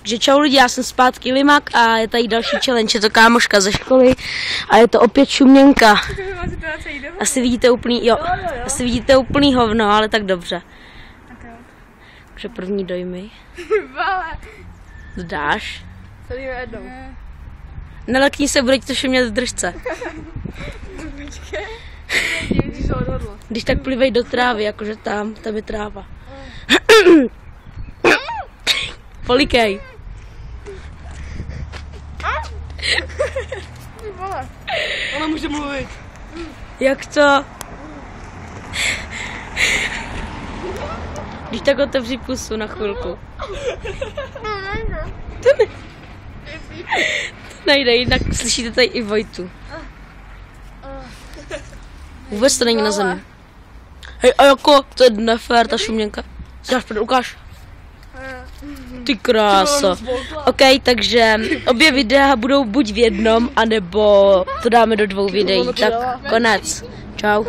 Takže čau lidi, já jsem zpátky Limak a je tady další challenge, je to kámoška ze školy a je to opět šuměnka. Asi vidíte úplný hovno, ale tak dobře. Takže první dojmy. Dáš? Nalekni se, bude ti to šumět v držce. Když tak plivej do trávy, jakože tam je tráva. Polikej. Ona může mluvit. Jak to? Když tak otevři pusu na chvilku. To nejde, jinak slyšíte tady i Vojtu. Vůbec to není na zemi. Hej, a jako, to je nefér, ta šuměnka. Ukáž. Ty krása. OK, takže obě videa budou buď v jednom, anebo to dáme do 2 videí. Tak konec. Čau.